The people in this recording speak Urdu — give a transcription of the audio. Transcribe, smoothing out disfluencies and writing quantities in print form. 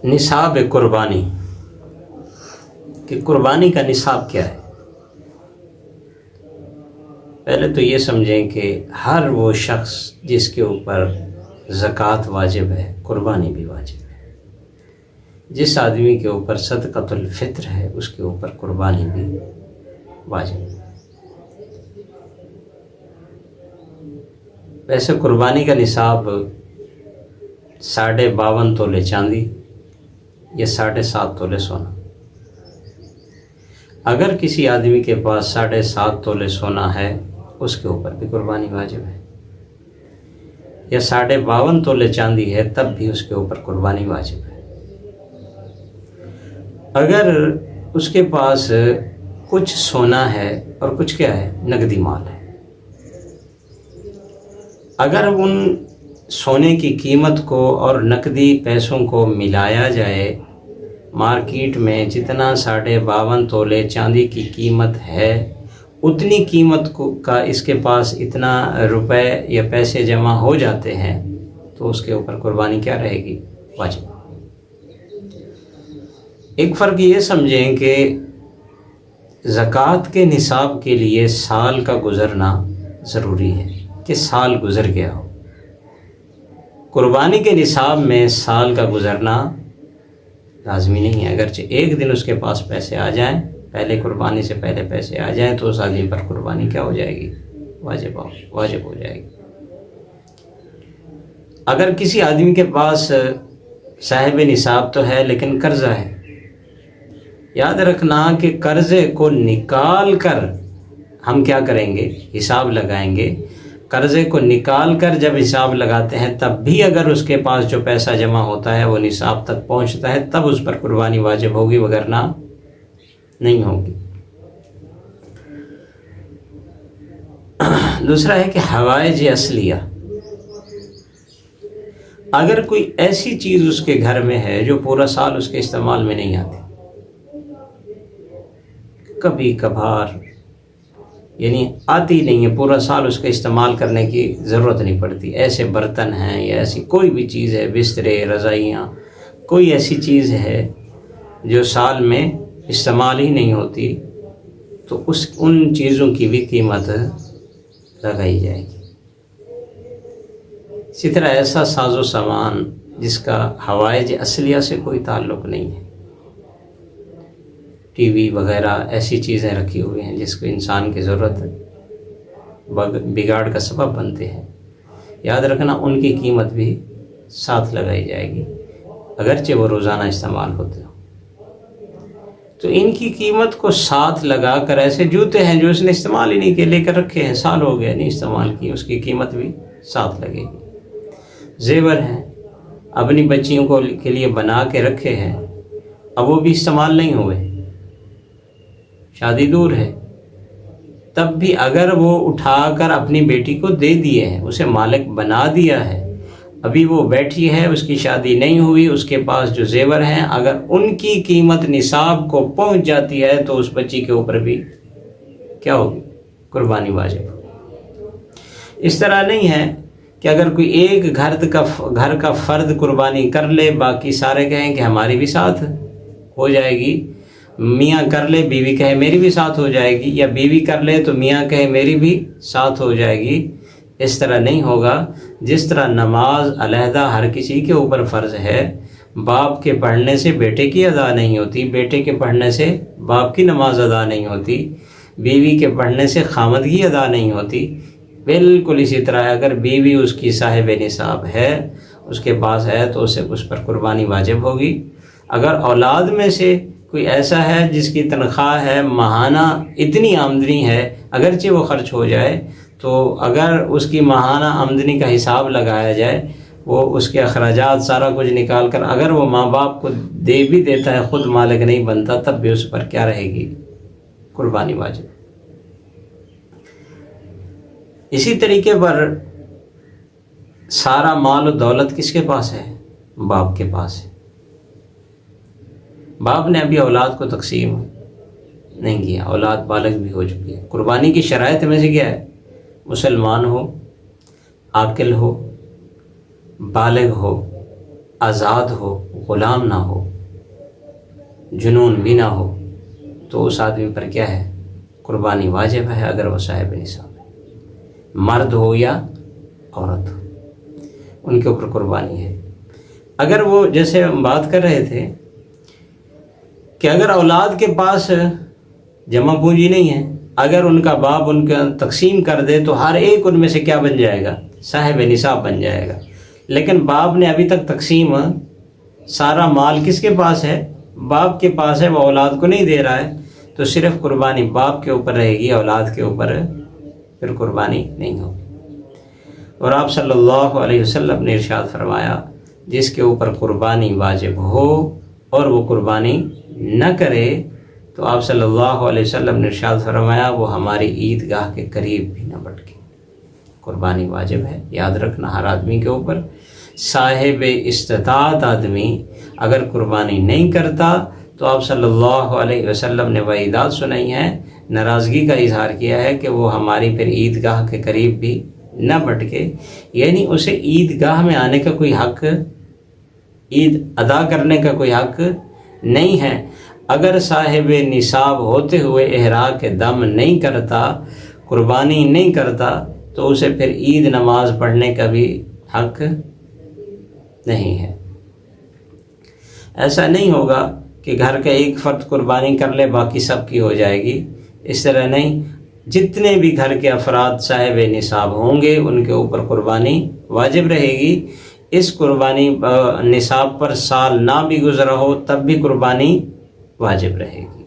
نصاب قربانی کہ قربانی کا نصاب کیا ہے۔ پہلے تو یہ سمجھیں کہ ہر وہ شخص جس کے اوپر زکوٰۃ واجب ہے قربانی بھی واجب ہے۔ جس آدمی کے اوپر صدقۃ الفطر ہے اس کے اوپر قربانی بھی واجب ہے۔ ویسے قربانی کا نصاب 52.5 تولے چاندی یا 7.5 تولے سونا۔ اگر کسی آدمی کے پاس 7.5 تولے سونا ہے اس کے اوپر بھی قربانی واجب ہے، یا 52.5 تولے چاندی ہے تب بھی اس کے اوپر قربانی واجب ہے۔ اگر اس کے پاس کچھ سونا ہے اور کچھ کیا ہے، نقدی مال ہے، اگر ان سونے کی قیمت کو اور نقدی پیسوں کو ملایا جائے، مارکیٹ میں جتنا 52.5 تولے چاندی کی قیمت ہے اتنی قیمت کا اس کے پاس اتنا روپے یا پیسے جمع ہو جاتے ہیں تو اس کے اوپر قربانی کیا رہے گی، واجب۔ ایک فرق یہ سمجھیں کہ زکوٰۃ کے نصاب کے لیے سال کا گزرنا ضروری ہے کہ سال گزر گیا ہو۔ قربانی کے نصاب میں سال کا گزرنا لازمی نہیں ہے، اگرچہ ایک دن اس کے پاس پیسے آ جائیں، پہلے قربانی سے پہلے پیسے آ جائیں تو اس آدمی پر قربانی کیا ہو جائے گی، واجب ہو جائے گی۔ اگر کسی آدمی کے پاس صاحب نصاب تو ہے لیکن قرضہ ہے، یاد رکھنا کہ قرضے کو نکال کر ہم کیا کریں گے، حساب لگائیں گے۔ قرضے کو نکال کر جب حساب لگاتے ہیں تب بھی اگر اس کے پاس جو پیسہ جمع ہوتا ہے وہ نصاب تک پہنچتا ہے تب اس پر قربانی واجب ہوگی، وگرنہ نہیں ہوگی۔ دوسرا ہے کہ حوائج اصلیہ، اگر کوئی ایسی چیز اس کے گھر میں ہے جو پورا سال اس کے استعمال میں نہیں آتی، کبھی کبھار یعنی آتی نہیں ہے، پورا سال اس کا استعمال کرنے کی ضرورت نہیں پڑتی، ایسے برتن ہیں یا ایسی کوئی بھی چیز ہے، بسترے، رضائیاں، کوئی ایسی چیز ہے جو سال میں استعمال ہی نہیں ہوتی، تو ان چیزوں کی بھی قیمت لگائی جائے گی۔ اسی طرح ایسا ساز و سامان جس کا حوائج اصلیہ سے کوئی تعلق نہیں ہے، ٹی وی وغیرہ ایسی چیزیں رکھی ہوئی ہیں جس کو انسان کی ضرورت بگاڑ کا سبب بنتے ہیں، یاد رکھنا ان کی قیمت بھی ساتھ لگائی جائے گی اگرچہ وہ روزانہ استعمال ہوتے ہوں۔ تو ان کی قیمت کو ساتھ لگا کر، ایسے جوتے ہیں جو اس نے استعمال ہی نہیں کیے، لے کر رکھے ہیں، سال ہو گیا نہیں استعمال کی، اس کی قیمت بھی ساتھ لگے گی۔ زیور ہیں اپنی بچیوں کے لیے بنا کے رکھے ہیں، اب وہ بھی استعمال نہیں ہوئے، شادی دور ہے، تب بھی اگر وہ اٹھا کر اپنی بیٹی کو دے دیے ہیں، اسے مالک بنا دیا ہے، ابھی وہ بیٹھی ہے، اس کی شادی نہیں ہوئی، اس کے پاس جو زیور ہیں اگر ان کی قیمت نصاب کو پہنچ جاتی ہے تو اس بچی کے اوپر بھی کیا ہوگی، قربانی واجب۔ اس طرح نہیں ہے کہ اگر کوئی ایک گھر کا فرد قربانی کر لے، باقی سارے کہیں کہ ہماری بھی ساتھ ہو جائے گی، میاں کر لے بیوی کہے میری بھی ساتھ ہو جائے گی، یا بیوی کر لے تو میاں کہے میری بھی ساتھ ہو جائے گی، اس طرح نہیں ہوگا۔ جس طرح نماز علیحدہ ہر کسی کے اوپر فرض ہے، باپ کے پڑھنے سے بیٹے کی ادا نہیں ہوتی، بیٹے کے پڑھنے سے باپ کی نماز ادا نہیں ہوتی، بیوی کے پڑھنے سے خامدگی ادا نہیں ہوتی، بالکل اسی طرح اگر بیوی اس کی صاحب نصاب ہے، اس کے پاس ہے تو اس پر قربانی واجب ہوگی۔ اگر اولاد میں سے کوئی ایسا ہے جس کی تنخواہ ہے ماہانہ اتنی آمدنی ہے، اگرچہ وہ خرچ ہو جائے تو اگر اس کی ماہانہ آمدنی کا حساب لگایا جائے، وہ اس کے اخراجات سارا کچھ نکال کر اگر وہ ماں باپ کو دے بھی دیتا ہے، خود مالک نہیں بنتا، تب بھی اس پر کیا رہے گی، قربانی واجب۔ اسی طریقے پر سارا مال و دولت کس کے پاس ہے، باپ کے پاس ہے۔ باپ نے ابھی اولاد کو تقسیم نہیں کیا، اولاد بالغ بھی ہو چکی ہے۔ قربانی کی شرائط میں سے کیا ہے، مسلمان ہو، عاقل ہو، بالغ ہو، آزاد ہو، غلام نہ ہو، جنون بھی نہ ہو، تو اس آدمی پر کیا ہے؟ قربانی واجب ہے، اگر وہ صاحب نصاب ہے، مرد ہو یا عورت ہو، ان کے اوپر قربانی ہے۔ اگر وہ، جیسے ہم بات کر رہے تھے کہ اگر اولاد کے پاس جمع پونجی نہیں ہے، اگر ان کا باپ ان کا تقسیم کر دے تو ہر ایک ان میں سے کیا بن جائے گا؟ صاحب نصاب بن جائے گا۔ لیکن باپ نے ابھی تک تقسیم، سارا مال کس کے پاس ہے؟ باپ کے پاس ہے، وہ اولاد کو نہیں دے رہا ہے، تو صرف قربانی باپ کے اوپر رہے گی، اولاد کے اوپر پھر قربانی نہیں ہوگی۔ اور آپ صلی اللہ علیہ وسلم نے ارشاد فرمایا، جس کے اوپر قربانی واجب ہو اور وہ قربانی نہ کرے، تو آپ صلی اللہ علیہ وسلم نے ارشاد فرمایا وہ ہماری عیدگاہ کے قریب بھی نہ بٹکے۔ قربانی واجب ہے، یاد رکھنا، ہر آدمی کے اوپر۔ صاحب استطاعت آدمی اگر قربانی نہیں کرتا تو آپ صلی اللہ علیہ وسلم نے وعیدات سنائی ہیں، ناراضگی کا اظہار کیا ہے کہ وہ ہماری پھر عیدگاہ کے قریب بھی نہ بٹکے، یعنی اسے عیدگاہ میں آنے کا کوئی حق، عید ادا کرنے کا کوئی حق نہیں ہے۔ اگر صاحب نصاب ہوتے ہوئے احراق دم نہیں کرتا، قربانی نہیں کرتا، تو اسے پھر عید نماز پڑھنے کا بھی حق نہیں ہے۔ ایسا نہیں ہوگا کہ گھر کا ایک فرد قربانی کر لے باقی سب کی ہو جائے گی، اس طرح نہیں۔ جتنے بھی گھر کے افراد صاحب نصاب ہوں گے ان کے اوپر قربانی واجب رہے گی۔ اس قربانی نصاب پر سال نہ بھی گزرا ہو تب بھی قربانی واجب رہے گی۔